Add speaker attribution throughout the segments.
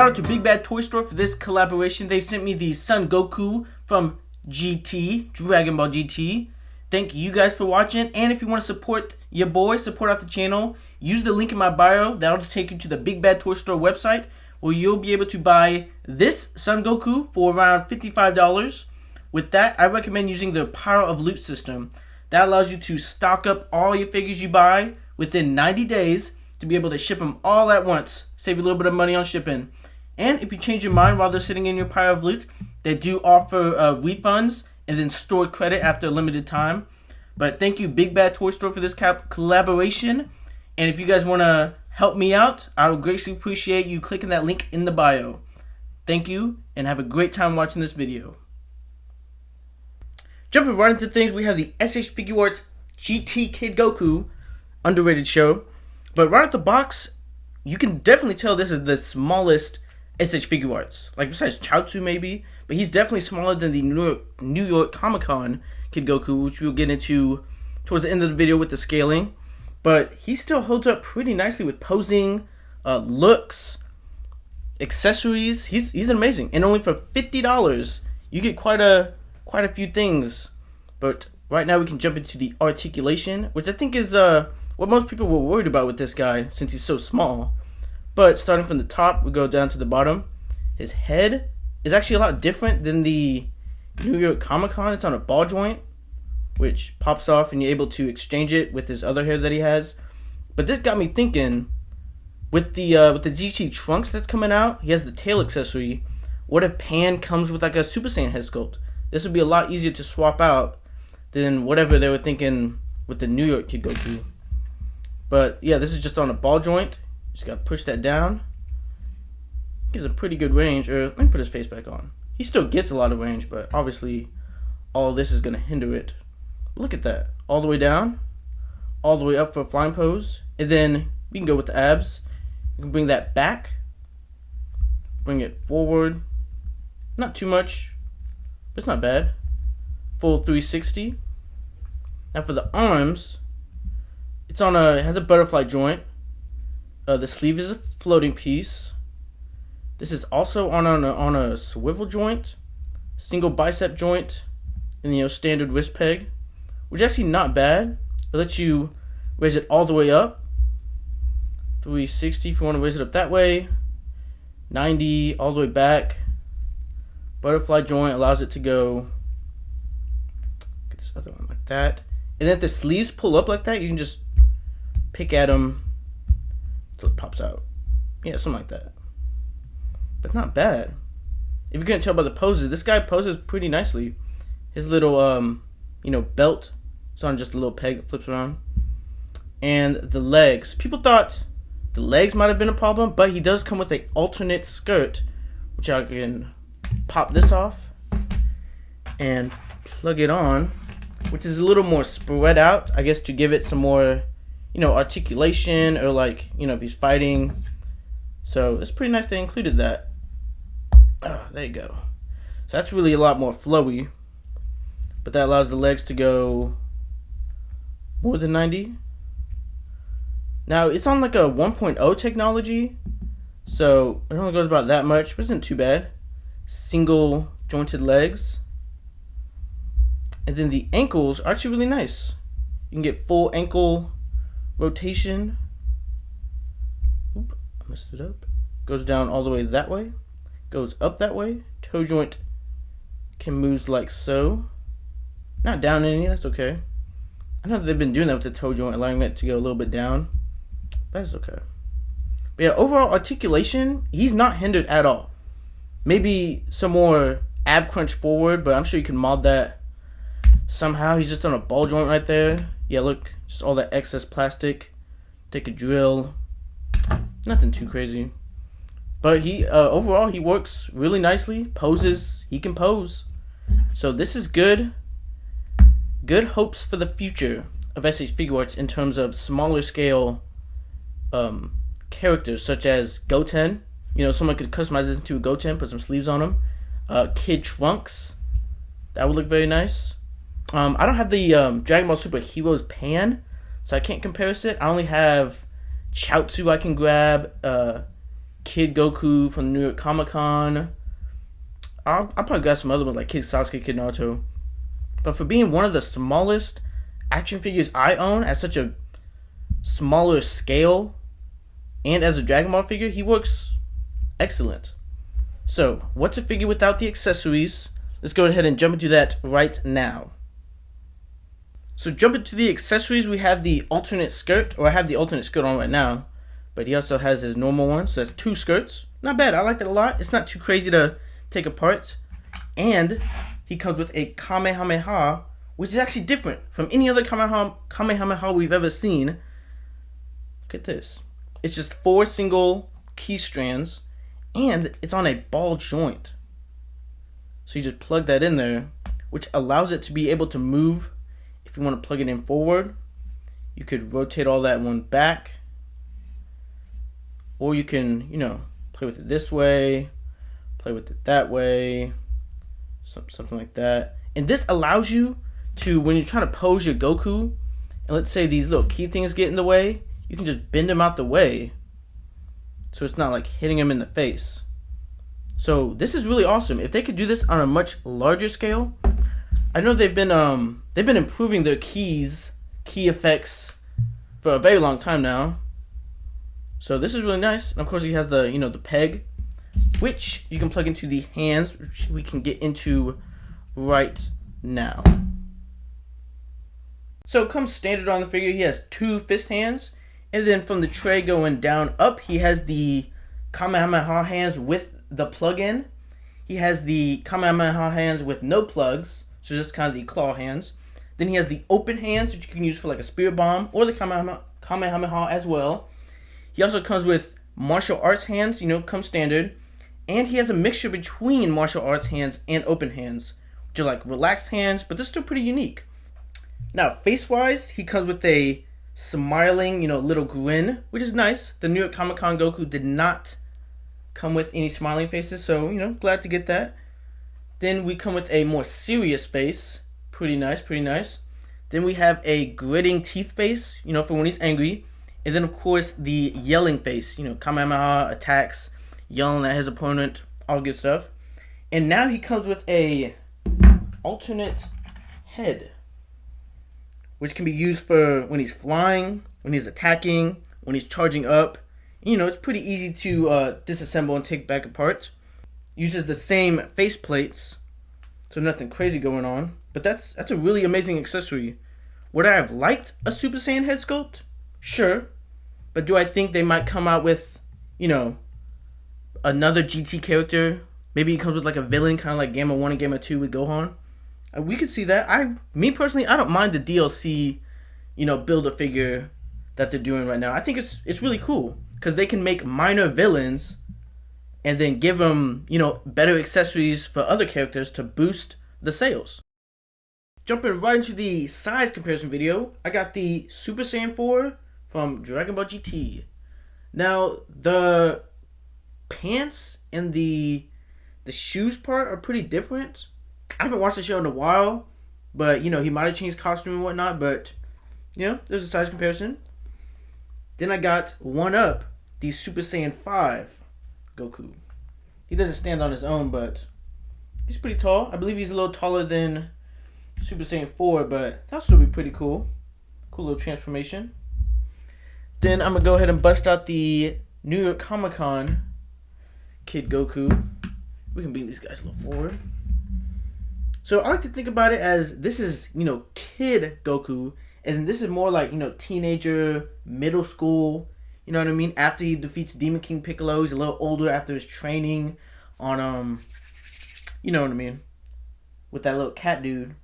Speaker 1: out to Big Bad Toy Store for this collaboration. They sent me the Son Goku from GT, Dragon Ball GT. Thank you guys for watching, and if you want to support your boy, support out the channel, use the link in my bio. That'll just take you to the Big Bad Toy Store website, where you'll be able to buy this Son Goku for around $55. With that, I recommend using the Power of Loot system. That allows you to stock up all your figures you buy within 90 days to be able to ship them all at once. Save you a little bit of money on shipping. And if you change your mind while they're sitting in your Power of Loot, they do offer refunds and then stored credit after a limited time. But thank you, Big Bad Toy Store, for this collaboration. And if you guys want to help me out, I would greatly appreciate you clicking that link in the bio. Thank you, and have a great time watching this video. Jumping right into things, we have the SHFiguarts GT Kid Goku, underrated show. But right out the box, you can definitely tell this is the smallest SHFiguarts. Like besides Chaozu maybe, but he's definitely smaller than the New York Comic-Con Kid Goku, which we'll get into towards the end of the video with the scaling. But he still holds up pretty nicely with posing, looks, accessories. He's amazing, and only for $50, you get quite a few things. But right now we can jump into the articulation, which I think is what most people were worried about with this guy since he's so small. But starting from the top, we go down to the bottom. His head is actually a lot different than the New York Comic-Con. It's on a ball joint, which pops off and you're able to exchange it with his other hair that he has. But this got me thinking, with the GT Trunks that's coming out, he has the tail accessory. What if Pan comes with like a Super Saiyan head sculpt? This would be a lot easier to swap out than whatever they were thinking with the New York Kid Goku. But yeah, this is just on a ball joint. Just gotta push that down. Gives a pretty good range. Or let me put his face back on. He still gets a lot of range, but obviously all this is gonna hinder it. Look at that. All the way down, all the way up for a flying pose. And then we can go with the abs. You can bring that back. Bring it forward. Not too much, but it's not bad. Full 360. Now for the arms, it has a butterfly joint. The sleeve is a floating piece. This is also on a swivel joint, single bicep joint, and standard wrist peg, which is actually not bad. It lets you raise it all the way up. 360 if you want to raise it up that way. 90 all the way back. Butterfly joint allows it to go. Get this other one like that. And then if the sleeves pull up like that, you can just pick at them until it pops out. Yeah, something like that. But not bad. If you can't tell by the poses, this guy poses pretty nicely. His little, belt. It's on just a little peg that flips around. And the legs. People thought the legs might have been a problem, but he does come with an alternate skirt, which I can pop this off and plug it on, which is a little more spread out, I guess, to give it some more, articulation, or like, if he's fighting. So it's pretty nice they included that. There you go. So that's really a lot more flowy, but that allows the legs to go more than 90. Now it's on like a 1.0 technology, so it only goes about that much, but it isn't too bad. Single jointed legs. And then the ankles are actually really nice. You can get full ankle rotation. Oop, I messed it up. Goes down all the way that way. Goes up that way. Toe joint can move like so. Not down any, that's okay. I know that they've been doing that with the toe joint, allowing it to go a little bit down. That's okay. But yeah, overall articulation, he's not hindered at all. Maybe some more ab crunch forward, but I'm sure you can mod that somehow. He's just on a ball joint right there. Yeah, look, just all that excess plastic. Take a drill. Nothing too crazy. But he overall, he works really nicely. Poses, he can pose. So this is good. Good hopes for the future of SHFiguarts in terms of smaller scale characters, such as Goten. Someone could customize this into a Goten, put some sleeves on him. Kid Trunks, that would look very nice. I don't have the Dragon Ball Super Heroes Pan, so I can't compare it. I only have Chaozu I can grab, Kid Goku from the New York Comic Con. I'll probably got some other ones like Kid Sasuke, Kid Naruto. But for being one of the smallest action figures I own at such a smaller scale, and as a Dragon Ball figure, he works excellent. So, what's a figure without the accessories? Let's go ahead and jump into that right now. So, jumping to the accessories, we have the alternate skirt, or I have the alternate skirt on right now, but he also has his normal one, so that's 2 skirts. Not bad, I like that a lot. It's not too crazy to take apart. And he comes with a Kamehameha, which is actually different from any other Kamehameha we've ever seen. Look at this. It's just 4 single key strands, and it's on a ball joint. So you just plug that in there, which allows it to be able to move. If you want to plug it in forward, you could rotate all that one back. Or you can, play with it this way, play with it that way, something like that. And this allows you to, when you're trying to pose your Goku, and let's say these little key things get in the way, you can just bend them out the way, so it's not like hitting him in the face. So this is really awesome. If they could do this on a much larger scale, I know they've been improving their key effects for a very long time now. So this is really nice. And of course he has the the peg, which you can plug into the hands, which we can get into right now. So it comes standard on the figure. He has 2 fist hands, and then from the tray going down up, he has the Kamehameha hands with the plug-in. He has the Kamehameha hands with no plugs, so just kind of the claw hands. Then he has the open hands, which you can use for like a spirit bomb or the Kamehameha as well. He also comes with martial arts hands, comes standard. And he has a mixture between martial arts hands and open hands, which are like relaxed hands, but they're still pretty unique. Now, face-wise, he comes with a smiling, little grin, which is nice. The New York Comic Con Goku did not come with any smiling faces, so, glad to get that. Then we come with a more serious face. Pretty nice, pretty nice. Then we have a gritting teeth face, for when he's angry. And then, of course, the yelling face, Kamehameha attacks, yelling at his opponent, all good stuff. And now he comes with a alternate head, which can be used for when he's flying, when he's attacking, when he's charging up. It's pretty easy to disassemble and take back apart. Uses the same face plates, so nothing crazy going on. But that's a really amazing accessory. Would I have liked a Super Saiyan head sculpt? Sure. But do I think they might come out with, another GT character? Maybe he comes with like a villain, kind of like Gamma 1 and Gamma 2 with Gohan. We could see that. Me personally, I don't mind the DLC, Build-A-Figure that they're doing right now. I think it's really cool because they can make minor villains and then give them, better accessories for other characters to boost the sales. Jumping right into the size comparison video, I got the Super Saiyan 4 from Dragon Ball GT. Now, the pants and the shoes part are pretty different. I haven't watched the show in a while, but, he might have changed costume and whatnot, but, there's a size comparison. Then I got one up, the Super Saiyan 5 Goku. He doesn't stand on his own, but he's pretty tall. I believe he's a little taller than Super Saiyan 4, but that'll still be pretty cool. Cool little transformation. Then I'm going to go ahead and bust out the New York Comic Con Kid Goku. We can bring these guys a little forward. So I like to think about it as this is, Kid Goku, and this is more like, teenager, middle school, you know what I mean? After he defeats Demon King Piccolo, he's a little older after his training on, you know what I mean? With that little cat dude.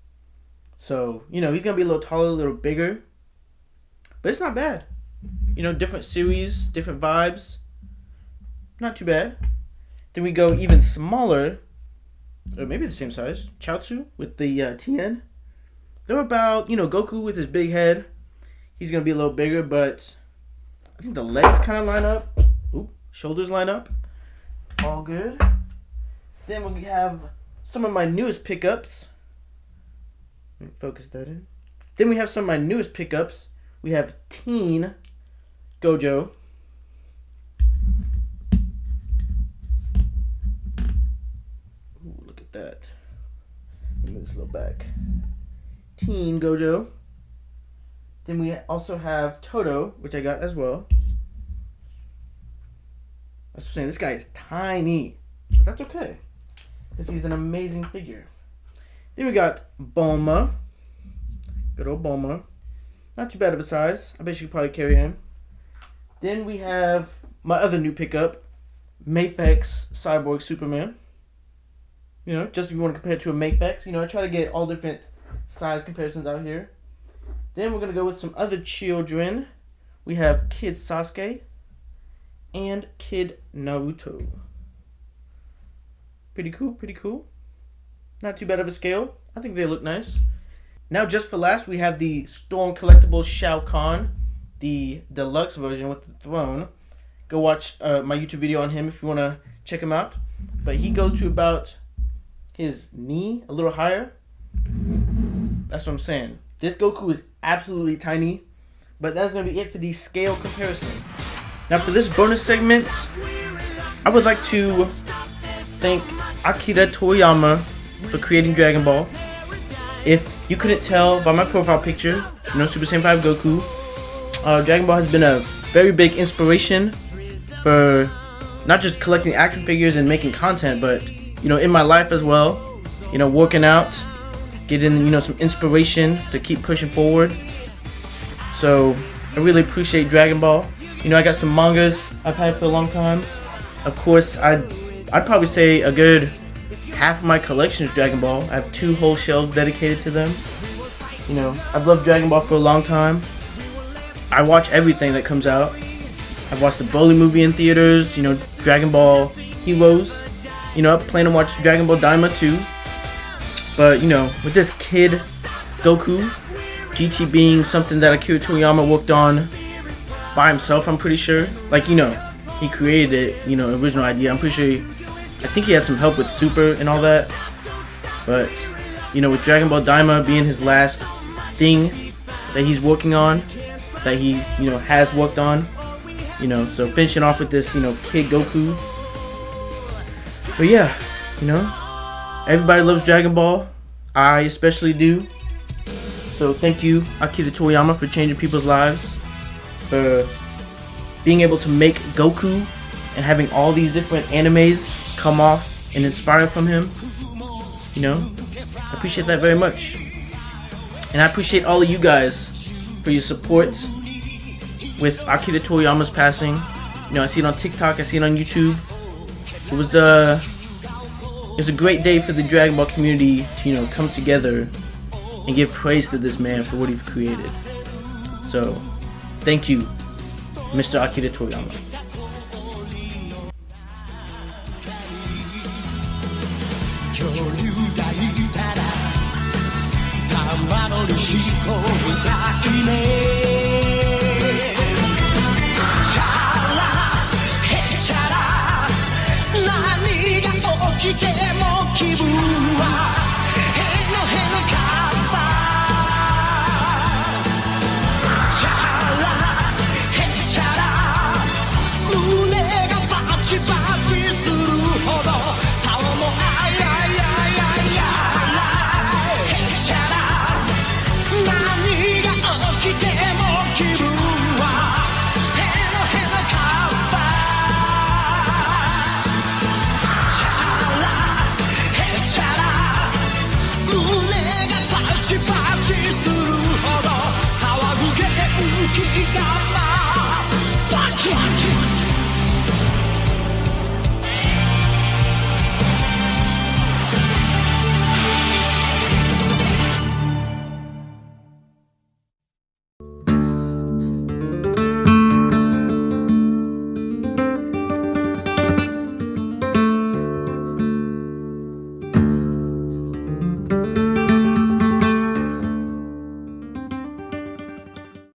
Speaker 1: So, he's going to be a little taller, a little bigger. But it's not bad. Different series, different vibes. Not too bad. Then we go even smaller, or maybe the same size, Chaozu with the Tien. They're about, Goku with his big head. He's going to be a little bigger, but I think the legs kind of line up. Ooh, shoulders line up. All good. Then we have some of my newest pickups. Let me focus that in. Then we have some of my newest pickups. We have Teen Gojo. that. Move this little back. Teen Gojo. Then we also have Toto, which I got as well. That's what I'm saying. This guy is tiny, but that's okay, because he's an amazing figure. Then we got Bulma. Good old Bulma. Not too bad of a size. I bet you could probably carry him. Then we have my other new pickup, Mafex Cyborg Superman. You know, just if you want to compare it to a Mafex. You know, I try to get all different size comparisons out here. Then we're going to go with some other children. We have Kid Sasuke and Kid Naruto. Pretty cool, pretty cool. Not too bad of a scale. I think they look nice. Now, just for last, we have the Storm Collectibles Shao Kahn, the deluxe version with the throne. Go watch my YouTube video on him if you want to check him out. But he goes to about his knee, a little higher. That's what I'm saying. This Goku is absolutely tiny, but that's going to be it for the scale comparison. Now, for this bonus segment, I would like to thank Akira Toriyama for creating Dragon Ball. If you couldn't tell by my profile picture, you know, Super Saiyan 5 Goku, Dragon Ball has been a very big inspiration for not just collecting action figures and making content, but, you know, in my life as well. You know, working out, getting, you know, some inspiration to keep pushing forward. So I really appreciate Dragon Ball. You know, I got some mangas I've had for a long time. Of course, I'd probably say a good half of my collection is Dragon Ball. I have 2 whole shelves dedicated to them. You know, I've loved Dragon Ball for a long time. I watch everything that comes out. I've watched the Broly movie in theaters, you know, Dragon Ball Heroes. You know, I plan to watch Dragon Ball Daima too. But, you know, with this Kid Goku, GT being something that Akira Toriyama worked on by himself, I'm pretty sure. Like, you know, he created it, you know, original idea. I'm pretty sure I think he had some help with Super and all that. But, you know, with Dragon Ball Daima being his last thing that he's working on, that he, you know, has worked on, you know, so finishing off with this, you know, Kid Goku. But yeah, you know, everybody loves Dragon Ball. I especially do. So thank you, Akira Toriyama, for changing people's lives, for being able to make Goku and having all these different animes come off and inspire from him. You know, I appreciate that very much. And I appreciate all of you guys for your support with Akira Toriyama's passing. You know, I see it on TikTok, I see it on YouTube. It was a great day for the Dragon Ball community to, you know, come together and give praise to this man for what he's created. So, thank you, Mr. Akira Toriyama.